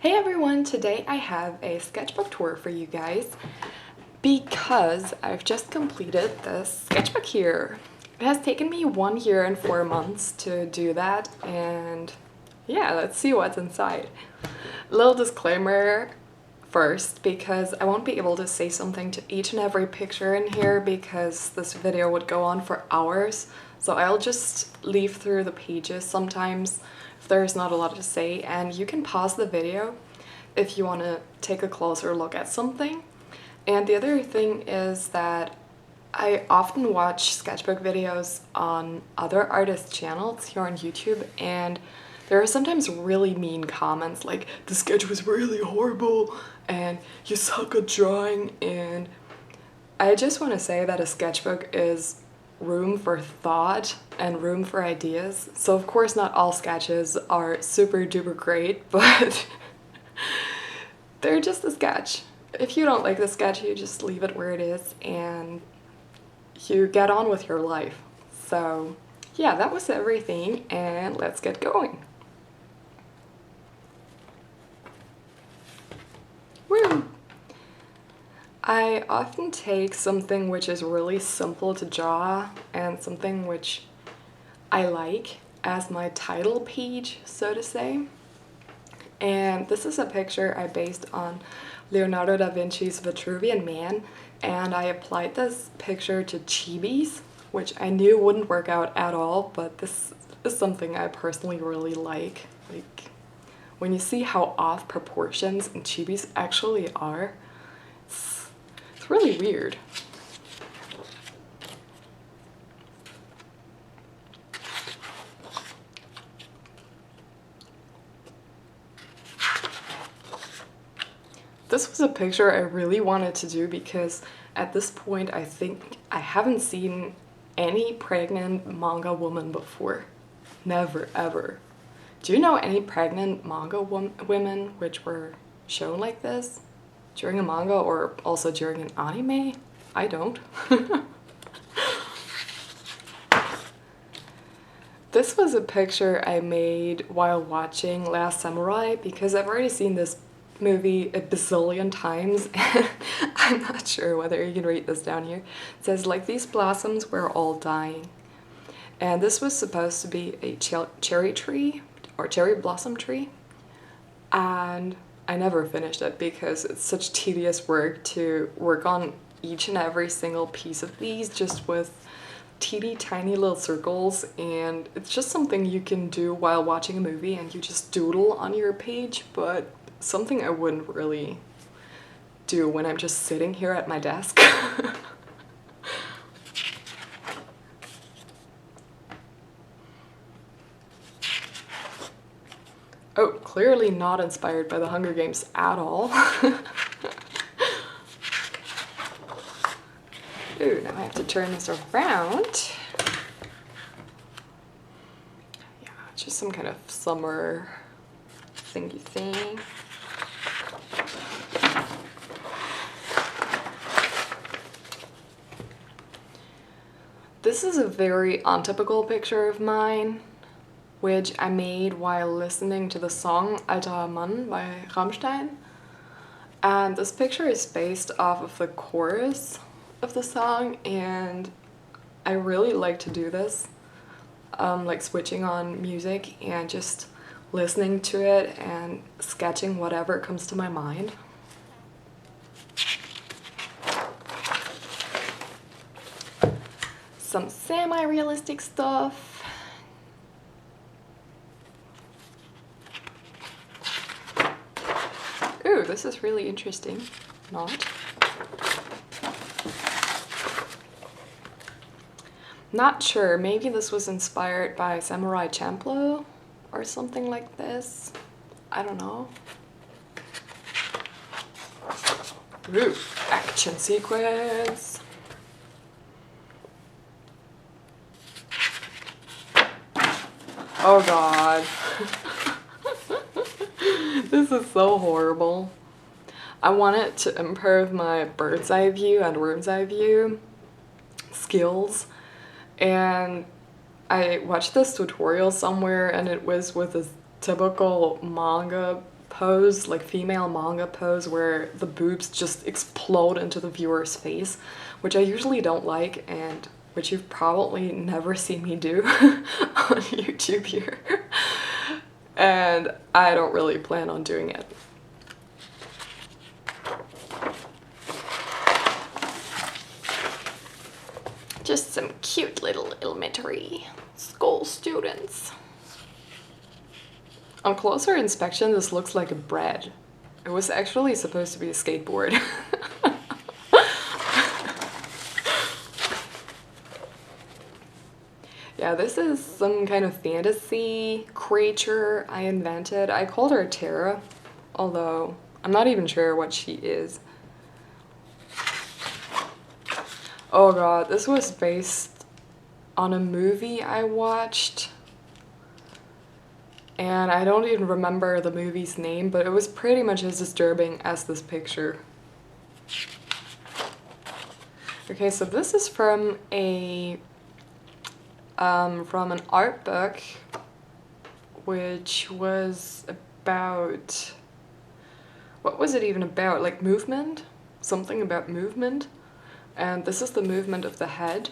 Hey everyone, today I have a sketchbook tour for you guys because I've just completed this sketchbook here. It has taken me 1 year and 4 months to do that, and yeah, let's see what's inside. Little disclaimer first, because I won't be able to say something to each and every picture in here because this video would go on for hours, so I'll just leaf through the pages sometimes if there's not a lot to say, and you can pause the video if you want to take a closer look at something. And the other thing is that I often watch sketchbook videos on other artists' channels here on YouTube, and there are sometimes really mean comments like, the sketch was really horrible and you suck at drawing, and I just want to say that a sketchbook is room for thought and room for ideas. So of course not all sketches are super duper great, but they're just a sketch. If you don't like the sketch, you just leave it where it is and you get on with your life. So yeah, that was everything, and let's get going. Woo! I often take something which is really simple to draw and something which I like as my title page, so to say. And this is a picture I based on Leonardo da Vinci's Vitruvian Man, and I applied this picture to chibis, which I knew wouldn't work out at all, but this is something I personally really like. Like, when you see how off proportions in chibis actually are, it's really weird. This was a picture I really wanted to do because at this point I think I haven't seen any pregnant manga woman before. Never, ever. Do you know any pregnant manga women which were shown like this? During a manga or also during an anime? I don't. This was a picture I made while watching Last Samurai because I've already seen this movie a bazillion times. I'm not sure whether you can read this down here. It says, like these blossoms, we're all dying. And this was supposed to be a cherry tree or cherry blossom tree. And I never finished it because it's such tedious work to work on each and every single piece of these just with teeny tiny little circles, and it's just something you can do while watching a movie and you just doodle on your page, but something I wouldn't really do when I'm just sitting here at my desk. Oh, clearly not inspired by the Hunger Games at all. Ooh, now I have to turn this around. Yeah, just some kind of summer thingy thing. This is a very untypical picture of mine, which I made while listening to the song Alter Mann by Rammstein. And this picture is based off of the chorus of the song, and I really like to do this, like switching on music and just listening to it and sketching whatever comes to my mind. Some semi-realistic stuff. Ooh, this is really interesting. Not. Not sure, maybe this was inspired by Samurai Champloo or something like this. I don't know. Ooh, action sequence. Oh god. This is so horrible. I wanted to improve my bird's eye view and worm's eye view skills, and I watched this tutorial somewhere and it was with a typical manga pose, like female manga pose, where the boobs just explode into the viewer's face, which I usually don't like and which you've probably never seen me do on YouTube here. And I don't really plan on doing it. Just some cute little elementary school students. On closer inspection, this looks like a bread. It was actually supposed to be a skateboard. Yeah, this is some kind of fantasy creature I invented. I called her Terra, although I'm not even sure what she is. Oh god, this was based on a movie I watched. And I don't even remember the movie's name, but it was pretty much as disturbing as this picture. Okay, so this is from an art book, which was about, what was it even about? Like movement? Something about movement. And this is the movement of the head.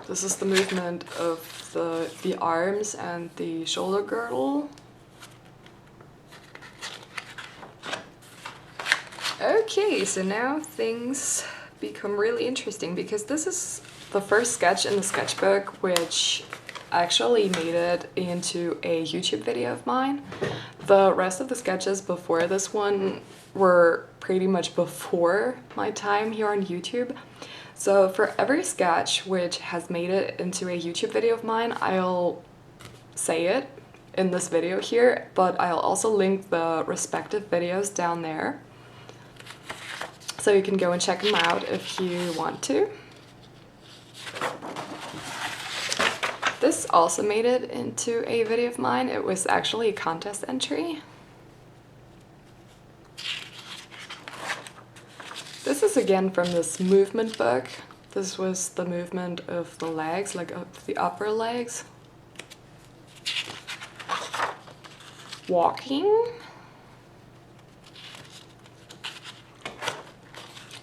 This is the movement of the arms and the shoulder girdle. Okay, so now things become really interesting because this is the first sketch in the sketchbook which actually made it into a YouTube video of mine. The rest of the sketches before this one were pretty much before my time here on YouTube. So for every sketch which has made it into a YouTube video of mine, I'll say it in this video here, but I'll also link the respective videos down there. So you can go and check them out if you want to. This also made it into a video of mine. It was actually a contest entry. This is again from this movement book. This was the movement of the legs, like of the upper legs. Walking.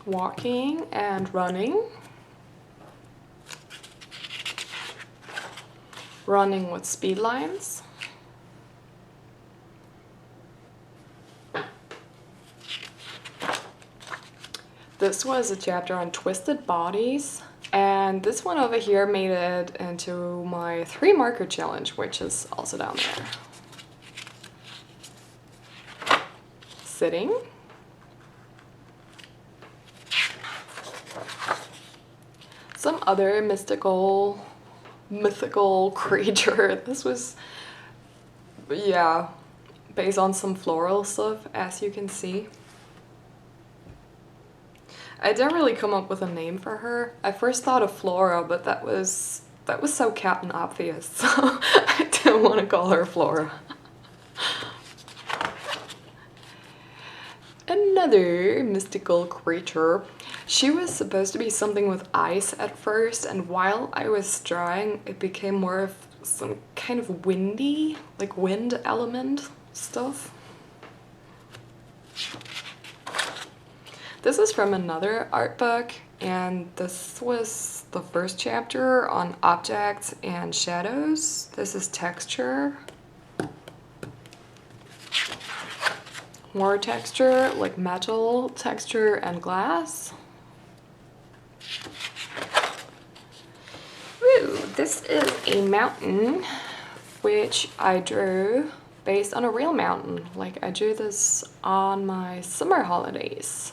Walking and running. Running with speed lines. This was a chapter on twisted bodies, and this one over here made it into my 3 marker challenge, which is also down there. Sitting. Some other mythical creature. This was, yeah, based on some floral stuff, as you can see. I didn't really come up with a name for her. I first thought of Flora, but that was so Captain Obvious, so I didn't want to call her Flora. Another mystical creature. She was supposed to be something with eyes at first, and while I was drawing, it became more of some kind of windy, like wind element stuff. This is from another art book, and this was the first chapter on objects and shadows. This is texture. More texture, like metal texture and glass. Woo, this is a mountain which I drew based on a real mountain. Like I drew this on my summer holidays.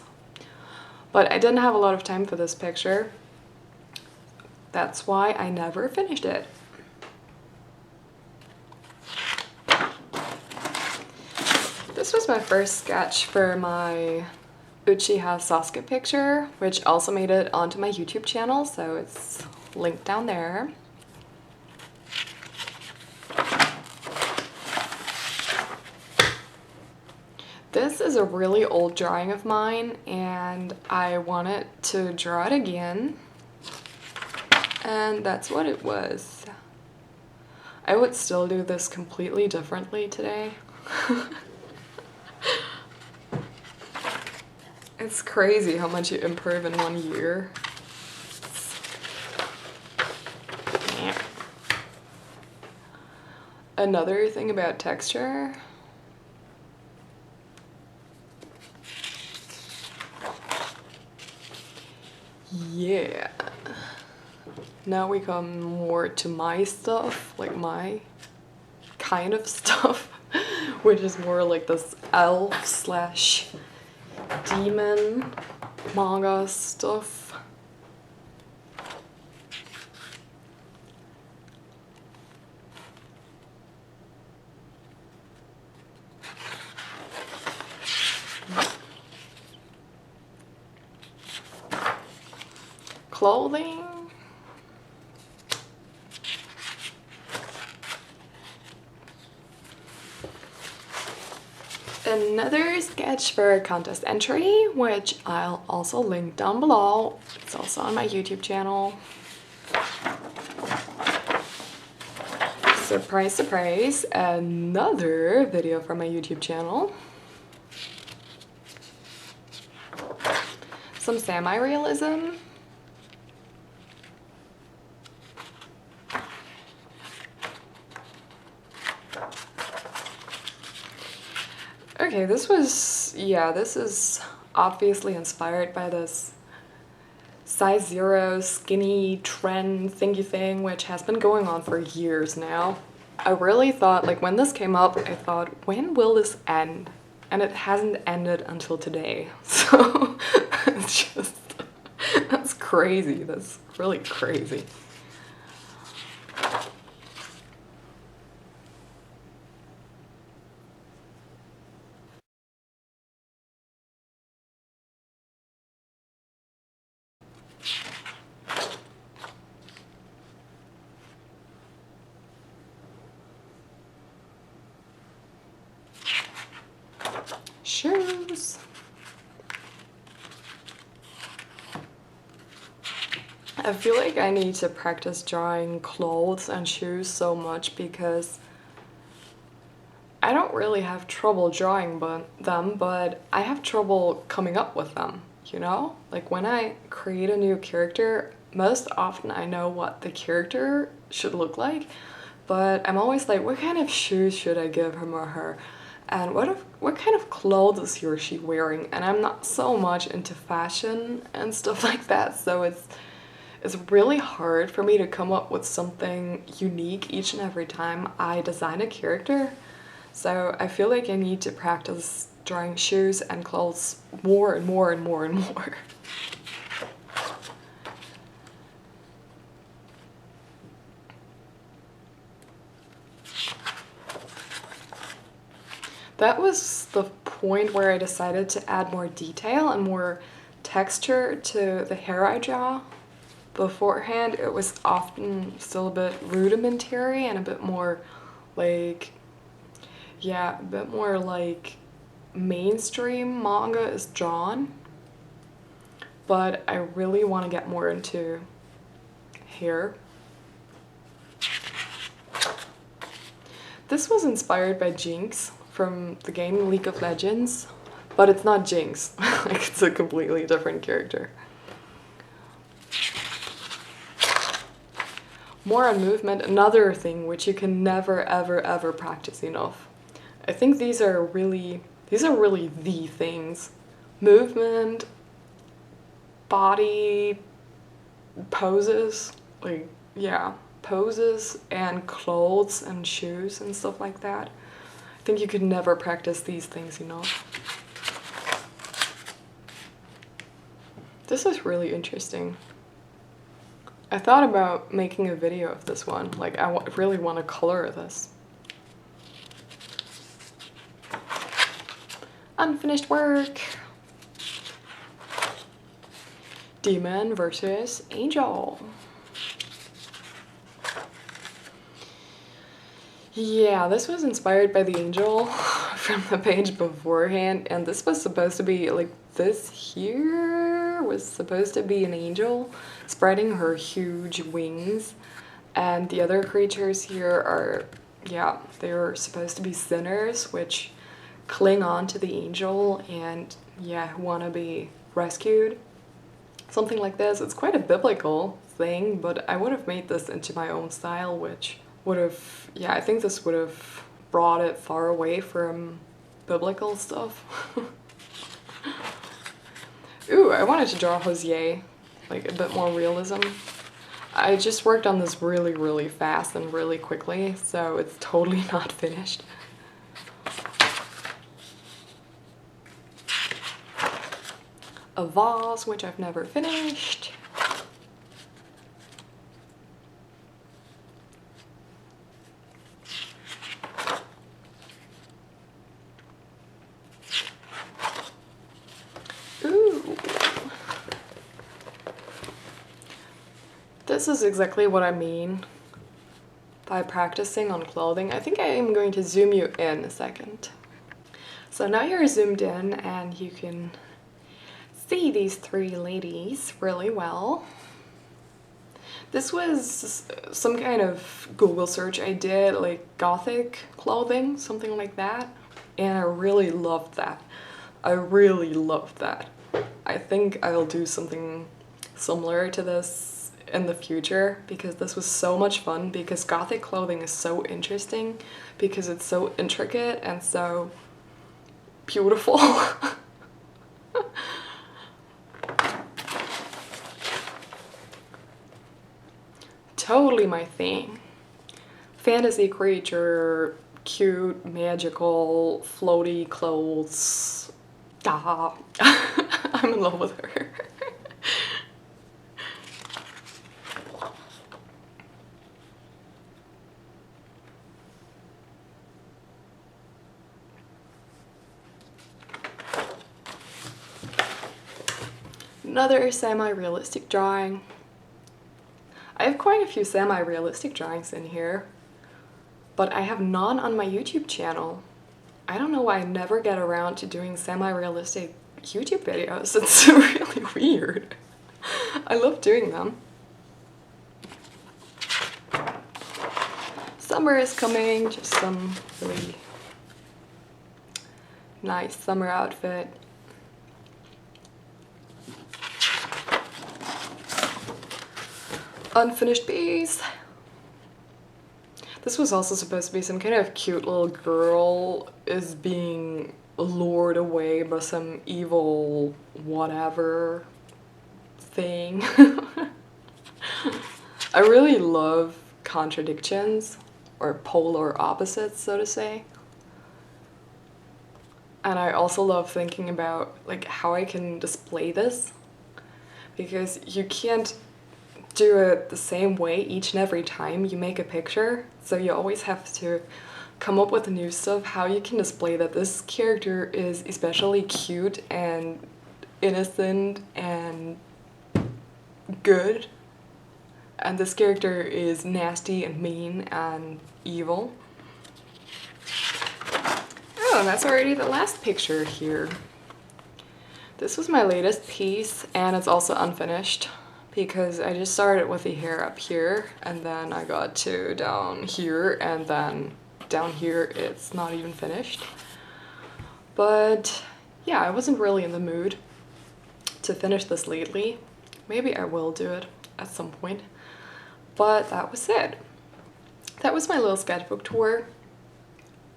But I didn't have a lot of time for this picture. That's why I never finished it. This was my first sketch for my Uchiha Sasuke picture, which also made it onto my YouTube channel, so it's linked down there. This is a really old drawing of mine, and I wanted to draw it again, and that's what it was. I would still do this completely differently today. It's crazy how much you improve in 1 year. Yeah. Another thing about texture. Yeah. Now we come more to my stuff, like my kind of stuff, which is more like this elf slash demon manga stuff. Clothing. Another sketch for a contest entry, which I'll also link down below. It's also on my YouTube channel. Surprise, surprise, another video from my YouTube channel. Some semi-realism. Okay, this is obviously inspired by this size 0 skinny trend thingy thing, which has been going on for years now. I really thought, like, when this came up, I thought, when will this end? And it hasn't ended until today. So it's just, that's crazy. That's really crazy. Shoes. I feel like I need to practice drawing clothes and shoes so much because I don't really have trouble drawing them, but I have trouble coming up with them, you know? Like when I create a new character, most often I know what the character should look like, but I'm always like, what kind of shoes should I give him or her? And what kind of clothes is he or she wearing? And I'm not so much into fashion and stuff like that, so it's really hard for me to come up with something unique each and every time I design a character. So I feel like I need to practice drawing shoes and clothes more and more and more and more. That was the point where I decided to add more detail and more texture to the hair I draw. Beforehand, it was often still a bit rudimentary and a bit more like, yeah, a bit more like mainstream manga is drawn. But I really want to get more into hair. This was inspired by Jinx from the game League of Legends, but it's not Jinx. Like, it's a completely different character. More on movement, another thing which you can never ever ever practice enough. I think these are really the things. Movement, body, poses, like, yeah, poses and clothes and shoes and stuff like that. I think you could never practice these things enough. This is really interesting. I thought about making a video of this one. Like, I really want to color this. Unfinished work. Demon versus Angel. Yeah, this was inspired by the angel from the page beforehand, and this was supposed to be, like, this here was supposed to be an angel spreading her huge wings, And the other creatures here are, yeah, they're supposed to be sinners, which cling on to the angel and, yeah, want to be rescued. Something like this. It's quite a biblical thing, but I would have made this into my own style, which would have, yeah, I think this would have brought it far away from biblical stuff. Ooh, I wanted to draw Jose, like a bit more realism. I just worked on this really, really fast and really quickly, so it's totally not finished. A vase, which I've never finished. Ooh. This is exactly what I mean by practicing on clothing. I think I am going to zoom you in a second. So now you're zoomed in and you can see these three ladies really well. This was some kind of Google search I did, like gothic clothing, something like that. And I really loved that. I really loved that. I think I'll do something similar to this in the future because this was so much fun, because gothic clothing is so interesting because it's so intricate and so beautiful. Totally my thing. Fantasy creature, cute, magical, floaty clothes. Ah. I'm in love with her. Another semi-realistic drawing. I have quite a few semi-realistic drawings in here, but I have none on my YouTube channel. I don't know why I never get around to doing semi-realistic YouTube videos. It's really weird. I love doing them. Summer is coming, just some really nice summer outfit. Unfinished piece. This was also supposed to be some kind of cute little girl is being lured away by some evil whatever thing. I really love contradictions, or polar opposites, so to say. And I also love thinking about like how I can display this, because you can't do it the same way each and every time you make a picture, so you always have to come up with new stuff how you can display that this character is especially cute and innocent and good, and this character is nasty and mean and evil. Oh, and that's already the last picture here. This was my latest piece, and it's also unfinished because I just started with the hair up here and then I got to down here, and then down here it's not even finished. But yeah, I wasn't really in the mood to finish this lately. Maybe I will do it at some point. But that was it. That was my little sketchbook tour.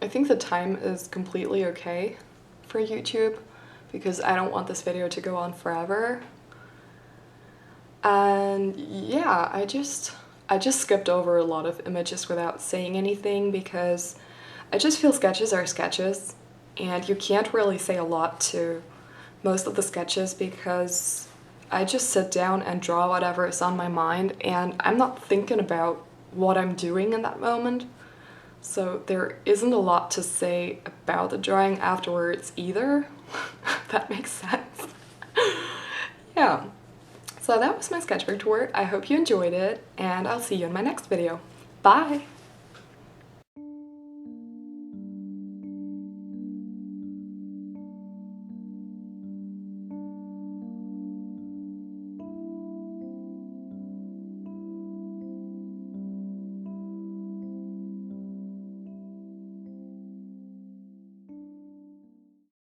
I think the time is completely okay for YouTube because I don't want this video to go on forever. And yeah, I just skipped over a lot of images without saying anything because I just feel sketches are sketches and you can't really say a lot to most of the sketches because I just sit down and draw whatever is on my mind and I'm not thinking about what I'm doing in that moment. So there isn't a lot to say about the drawing afterwards either. That makes sense. Yeah. So that was my sketchbook tour. I hope you enjoyed it, and I'll see you in my next video. Bye!